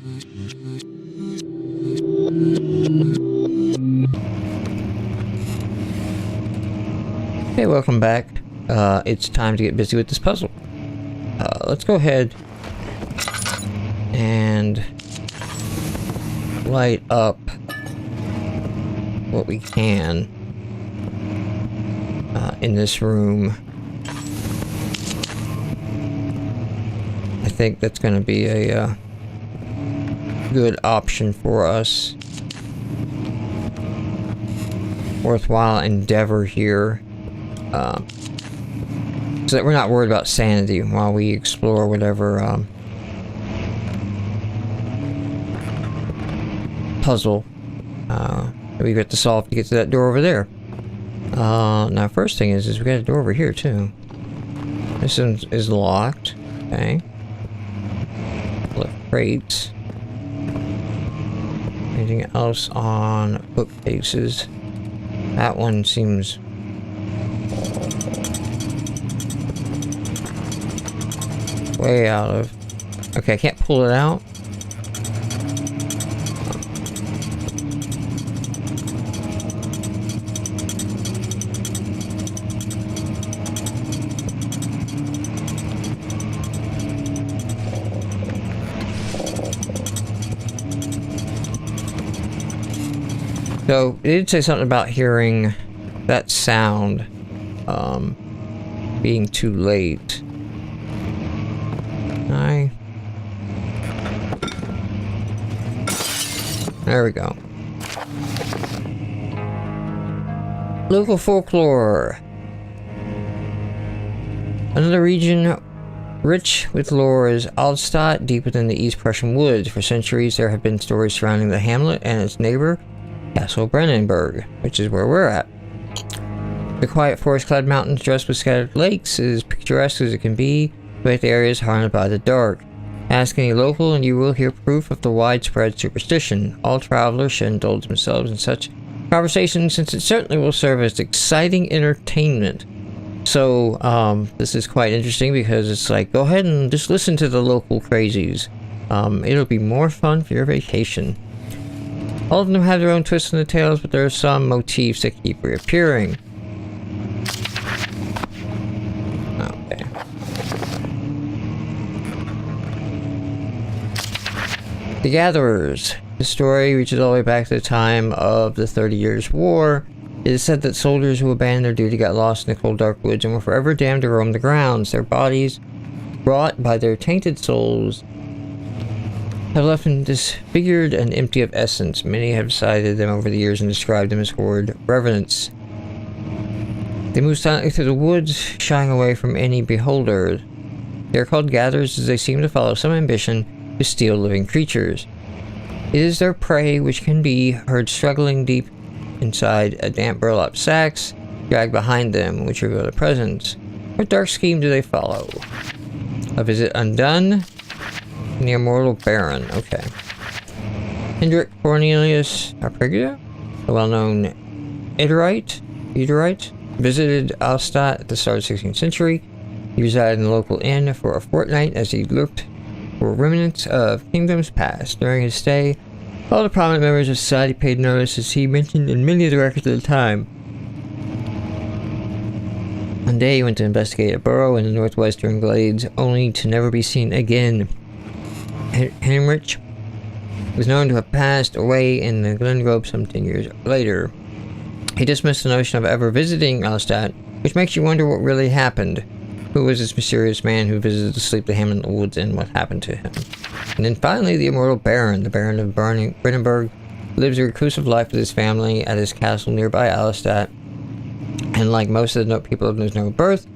Hey, welcome back. It's time to get busy with this puzzle. Let's go ahead and light up what we can in this room. I think that's going to be a good option for us. Worthwhile endeavor here. So that we're not worried about sanity while we explore whatever puzzle we got to solve to get to that door over there. Now first thing is we got a door over here too. This one is locked. Okay. Left crates. Anything else on bookcases? That one seems way out of... Okay, I can't pull it out. So, it did say something about hearing that sound being too late. There we go. Local folklore. Another region rich with lore is Altstadt, deep within the East Prussian woods. For centuries, there have been stories surrounding the hamlet and its neighbor, Castle Brennenburg, which is where we're at. The quiet forest-clad mountains dressed with scattered lakes is picturesque as it can be, but the area is haunted by the dark. Ask any local and you will hear proof of the widespread superstition. All travelers should indulge themselves in such conversations since it certainly will serve as exciting entertainment. So, this is quite interesting because it's like, go ahead and just listen to the local crazies. It'll be more fun for your vacation. All of them have their own twists in the tales, but there are some motifs that keep reappearing. Okay. The Gatherers. The story reaches all the way back to the time of the 30 Years' War. It is said that soldiers who abandoned their duty got lost in the cold dark woods and were forever damned to roam the grounds. Their bodies, brought by their tainted souls, have left them disfigured and empty of essence. Many have cited them over the years and described them as horrid revenants. They move silently through the woods, shying away from any beholder. They are called gatherers as they seem to follow some ambition to steal living creatures. It is their prey which can be heard struggling deep inside a damp burlap sacks, dragged behind them, which reveal their presence. What dark scheme do they follow? A visit undone? The immortal Baron. Okay. Hendrik Cornelius Arpegia, a well-known Edourite, visited Altstadt at the start of the 16th century. He resided in the local inn for a fortnight as he looked for remnants of kingdoms past. During his stay, all the prominent members of society paid notice, as he mentioned in many of the records at the time. One day he went to investigate a burrow in the northwestern glades, only to never be seen again. Heinrich was known to have passed away in the Glengrove some 10 years later. He dismissed the notion of ever visiting Altstadt, which makes you wonder what really happened. Who was this mysterious man who visited to sleep the hamlet in the woods, and what happened to him? And then finally, the immortal Baron. The Baron of Brennenburg lives a reclusive life with his family at his castle nearby Altstadt. And like most of the people of his noble birth,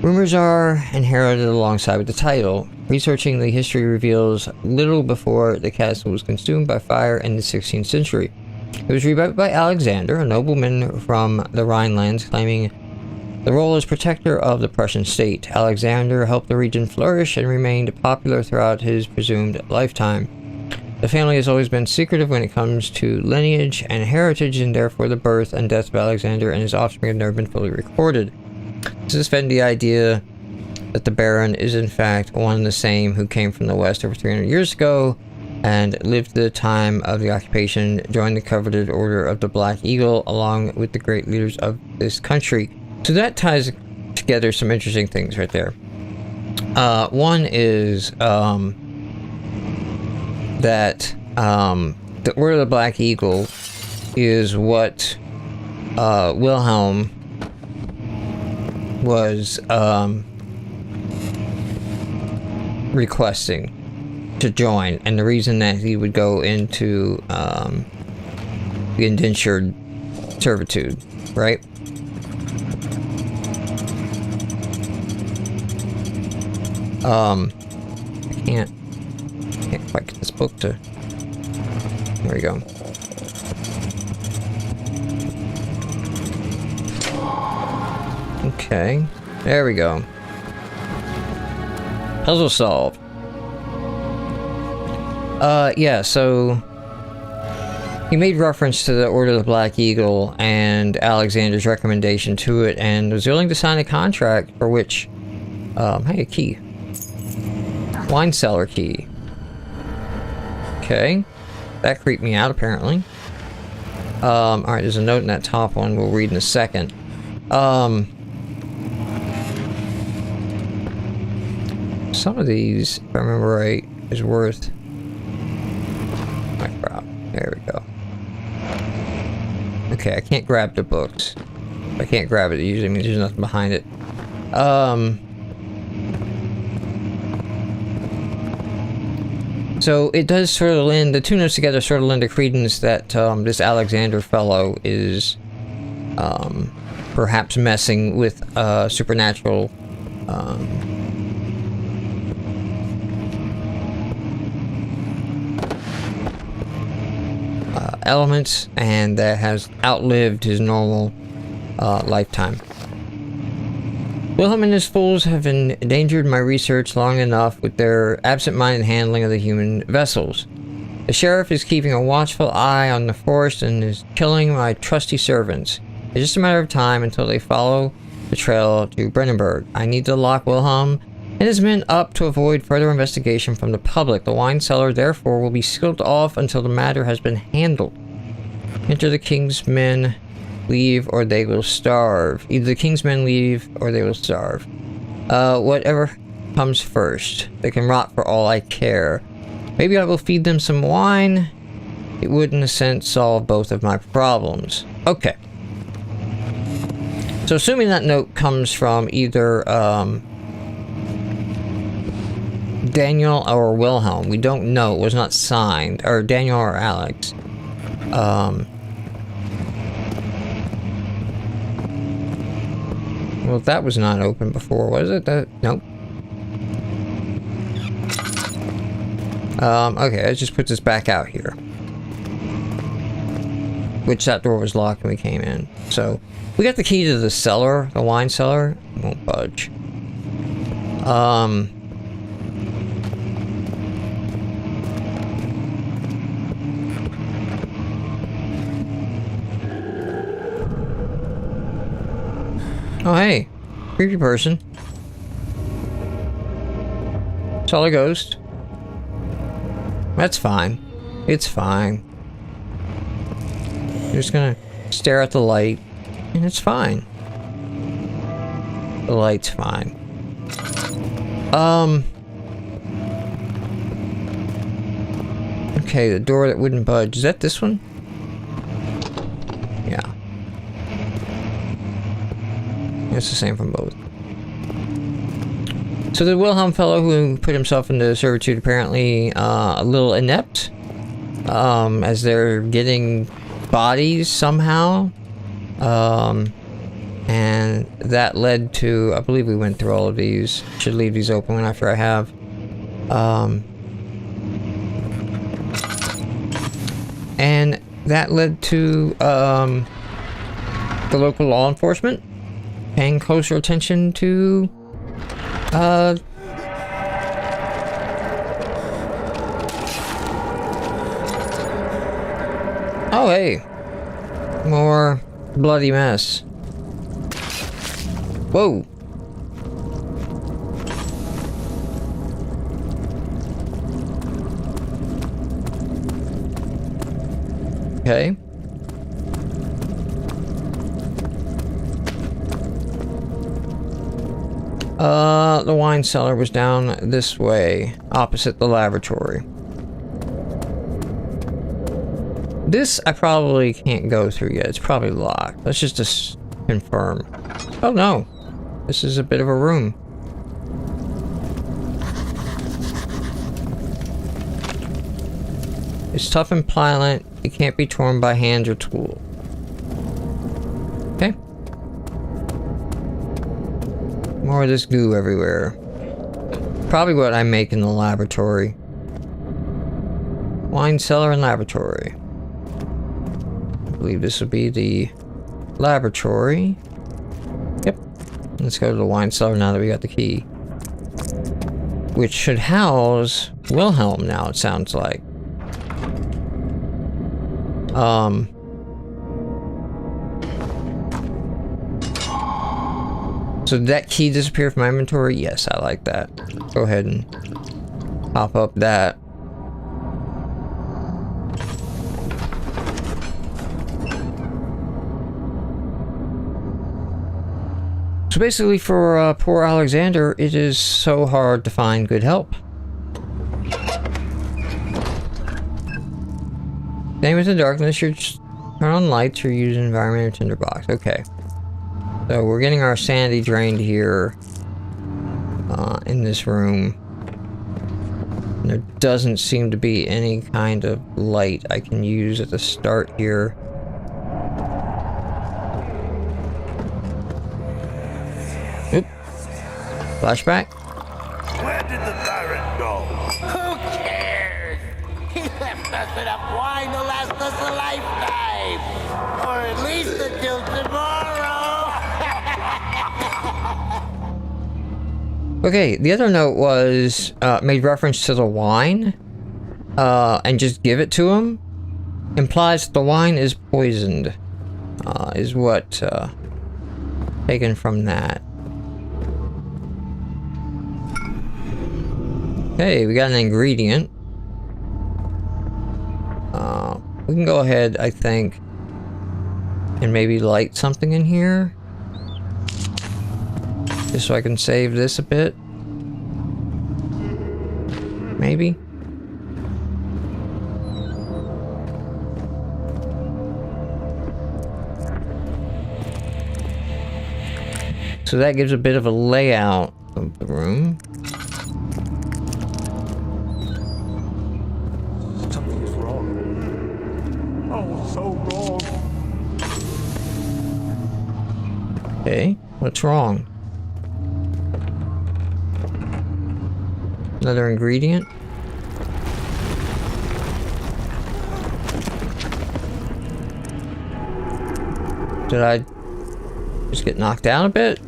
rumors are inherited alongside with the title. Researching the history reveals little before the castle was consumed by fire in the 16th century. It was rebuilt by Alexander, a nobleman from the Rhinelands, claiming the role as protector of the Prussian state. Alexander helped the region flourish and remained popular throughout his presumed lifetime. The family has always been secretive when it comes to lineage and heritage, and therefore the birth and death of Alexander and his offspring have never been fully recorded. This has fed the idea that the Baron is in fact one and the same who came from the west over 300 years ago, and lived to the time of the occupation, joined the coveted Order of the Black Eagle along with the great leaders of this country. So that ties together some interesting things right there. One is that the Order of the Black Eagle is what Wilhelm was requesting to join, and the reason that he would go into the indentured servitude, right? I can't quite get this book to... There we go. Okay, there we go. Puzzle solved. Yeah, so he made reference to the Order of the Black Eagle and Alexander's recommendation to it, and was willing to sign a contract for which, hey, a key. Wine cellar key. Okay, that creeped me out apparently. Alright, there's a note in that top one we'll read in a second. Some of these, if I remember right, is worth... There we go. Okay, I can't grab the books. If I can't grab it, it usually means there's nothing behind it. So it does sort of lend, the two notes together sort of lend a credence that this Alexander fellow is perhaps messing with supernatural elements, and that has outlived his normal lifetime. Wilhelm and his fools have endangered my research long enough with their absent-minded handling of the human vessels. The sheriff is keeping a watchful eye on the forest and is killing my trusty servants. It's just a matter of time until they follow the trail to Brandenburg. I need to lock Wilhelm and his men up to avoid further investigation from the public. The wine cellar, therefore, will be sealed off until the matter has been handled. Enter the king's men, leave or they will starve. Either the king's men leave or they will starve. Whatever comes first. They can rot for all I care. Maybe I will feed them some wine. It would, in a sense, solve both of my problems. Okay. So assuming that note comes from either, Daniel or Wilhelm. We don't know. It was not signed. Or Daniel or Alex. Well, that was not open before, was it? Nope. Okay, let's just put this back out here. Which that door was locked when we came in. So, we got the key to the cellar, the wine cellar. It won't budge. Oh, hey. Creepy person. Saw a ghost. That's fine. It's fine. You're just gonna stare at the light, and it's fine. The light's fine. Okay, the door that wouldn't budge. Is that this one? Yeah. It's the same from both. So the Wilhelm fellow who put himself into servitude apparently a little inept, as they're getting bodies somehow, and that led to, I believe we went through all of these. Should leave these open after I have. And that led to the local law enforcement paying closer attention to oh, hey, more bloody mess. Whoa. Okay. The wine cellar was down this way, opposite the laboratory. This I probably can't go through yet. It's probably locked. Let's just confirm. Oh no. This is a bit of a room. It's tough and pliant. It can't be torn by hand or tool. Okay. More of this goo everywhere. Probably what I make in the laboratory. Wine cellar and laboratory. I believe this will be the laboratory. Yep. Let's go to the wine cellar now that we got the key. Which should house Wilhelm now, it sounds like. So did that key disappear from my inventory? Yes, I like that. Go ahead and pop up that. So basically for poor Alexander, it is so hard to find good help. Staying with the darkness, you just turn on lights or use an environment or tinderbox. Okay. So we're getting our sanity drained here in this room. And there doesn't seem to be any kind of light I can use at the start here. Oop. Flashback. Where did the Baron go? Who cares? He left us enough wine to last us a lifetime. Or at least until tomorrow. Okay, the other note was made reference to the wine and just give it to him. Implies that the wine is poisoned, is what taken from that. Okay, we got an ingredient. We can go ahead, I think, and maybe light something in here. Just so I can save this a bit. Maybe. So that gives a bit of a layout of the room. Something's wrong. Oh, so wrong. Okay, what's wrong? Another ingredient. Did I just get knocked down a bit?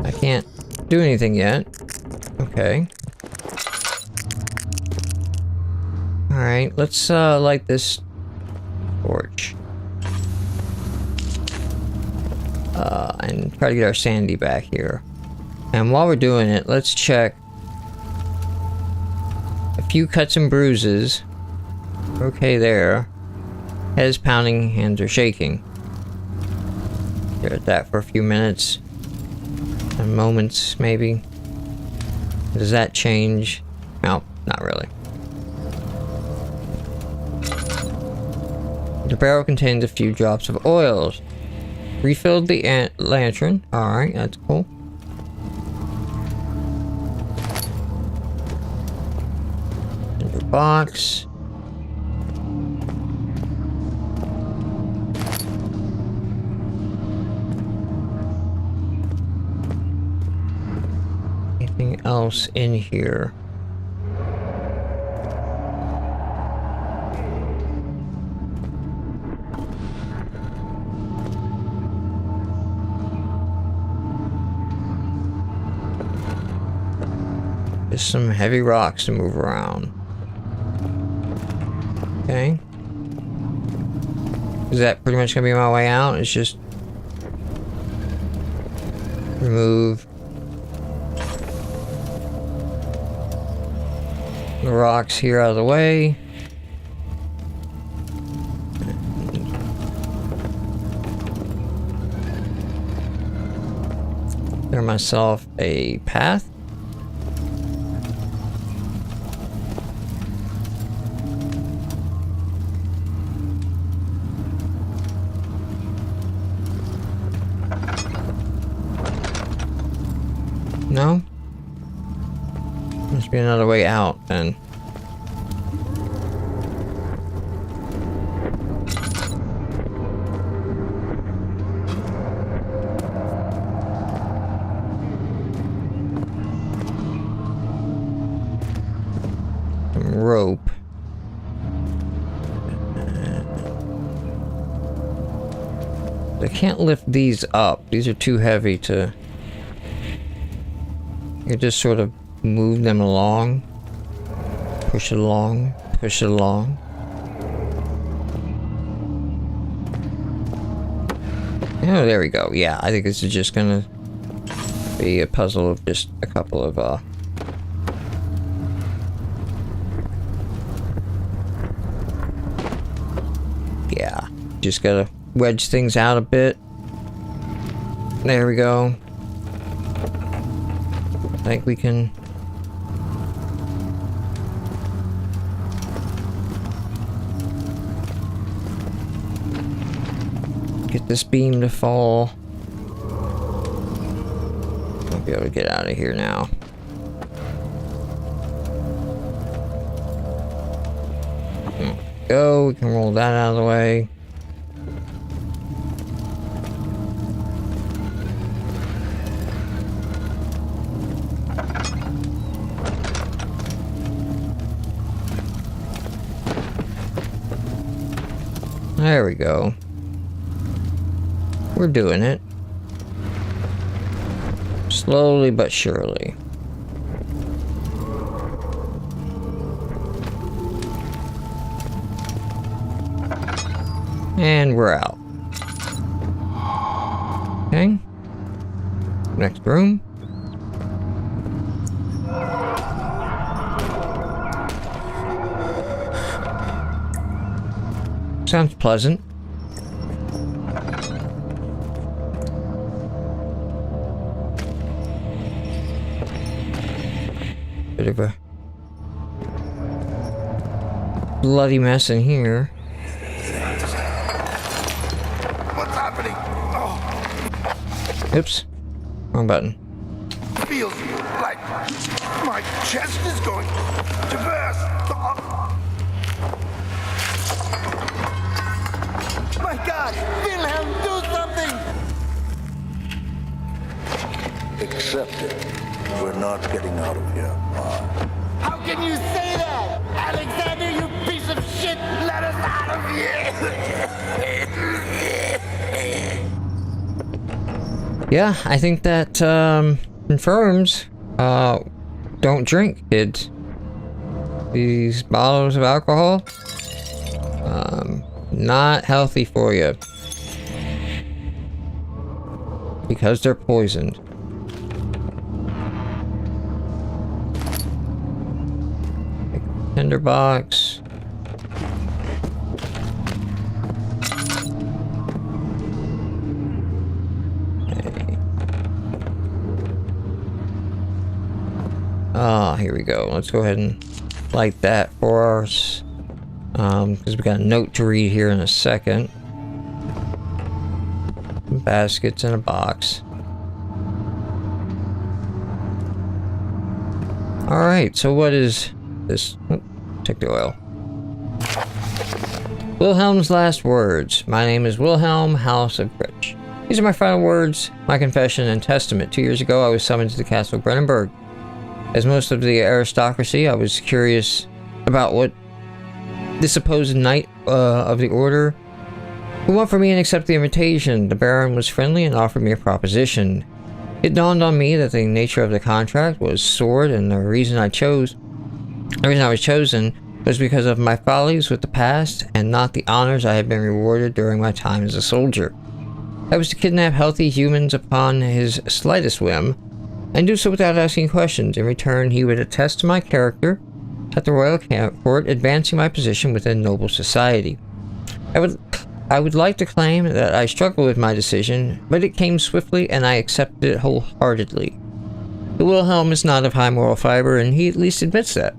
I can't do anything yet. Okay. Alright, let's light this torch. And try to get our sanity back here. And while we're doing it, let's check a few cuts and bruises. Okay there. Head is pounding, hands are shaking. Stare at that for a few minutes. And moments, maybe. Does that change? No, not really. The barrel contains a few drops of oils. Refilled the lantern. Alright, that's cool. Box. Anything else in here? Just some heavy rocks to move around. Okay. Is that pretty much gonna be my way out? It's just remove the rocks here out of the way. clear myself a path. No? Must be another way out then. Some rope. I can't lift these up. These are too heavy to... You just sort of move them along. Push it along. Push it along. Oh, there we go. Yeah, I think this is just gonna be a puzzle of just a couple of, yeah. Just gotta wedge things out a bit. There we go. I think we can... get this beam to fall. I'll be able to get out of here now. Go, we can roll that out of the way. There we go. We're doing it. Slowly but surely. And we're out. Okay. Next room. Sounds pleasant. Bit of a bloody mess in here. What's happening? Oh, Oops. Wrong button. feels like my chest is going to burst. My God! Wilhelm, do something! Accept it. We're not getting out of here. How can you say that? Alexander, you piece of shit! Let us out of here! Yeah, I think that confirms don't drink, kids. These bottles of alcohol, not healthy for you because they're poisoned. Tinderbox. Okay. Ah, here we go. Let's go ahead and light that for us. Because we got a note to read here in a second. Baskets in a box. Alright, so what is this? Oh, take the oil. Wilhelm's last words. My name is Wilhelm, House of Rich. These are my final words, my confession and testament. 2 years ago, I was summoned to the castle of Brennenburg. As most of the aristocracy, I was curious about what the supposed knight of the order who went for me and accepted the invitation. The Baron was friendly and offered me a proposition. It dawned on me that the nature of the contract was sword, and the reason I was chosen was because of my follies with the past and not the honors I had been rewarded during my time as a soldier. I was to kidnap healthy humans upon his slightest whim, and do so without asking questions. In return, he would attest to my character at the royal court, advancing my position within noble society. I would I would like to claim that I struggled with my decision, but it came swiftly and I accepted it wholeheartedly. The Wilhelm is not of high moral fiber, and he at least admits that.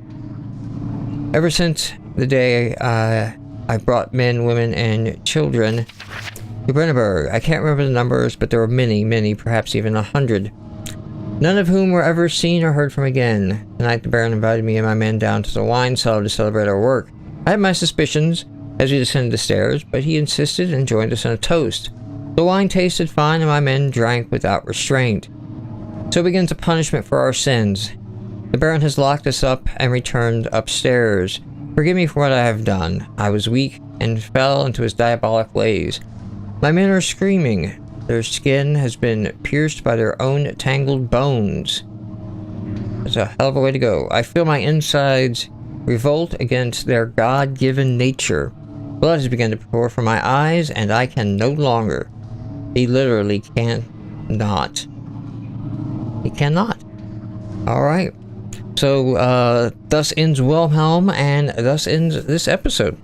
Ever since the day I brought men, women, and children to Brenneberg, I can't remember the numbers, but there were many, many, perhaps even 100. None of whom were ever seen or heard from again. Tonight the Baron invited me and my men down to the wine cellar to celebrate our work. I had my suspicions as we descended the stairs, but he insisted and joined us in a toast. The wine tasted fine and my men drank without restraint. So begins a punishment for our sins. The Baron has locked us up and returned upstairs. Forgive me for what I have done. I was weak and fell into his diabolic ways. My men are screaming. Their skin has been pierced by their own tangled bones. That's a hell of a way to go. I feel my insides revolt against their God-given nature. Blood has begun to pour from my eyes, and I can no longer. He literally cannot. He cannot. Alright. So, thus ends Wilhelm, and thus ends this episode.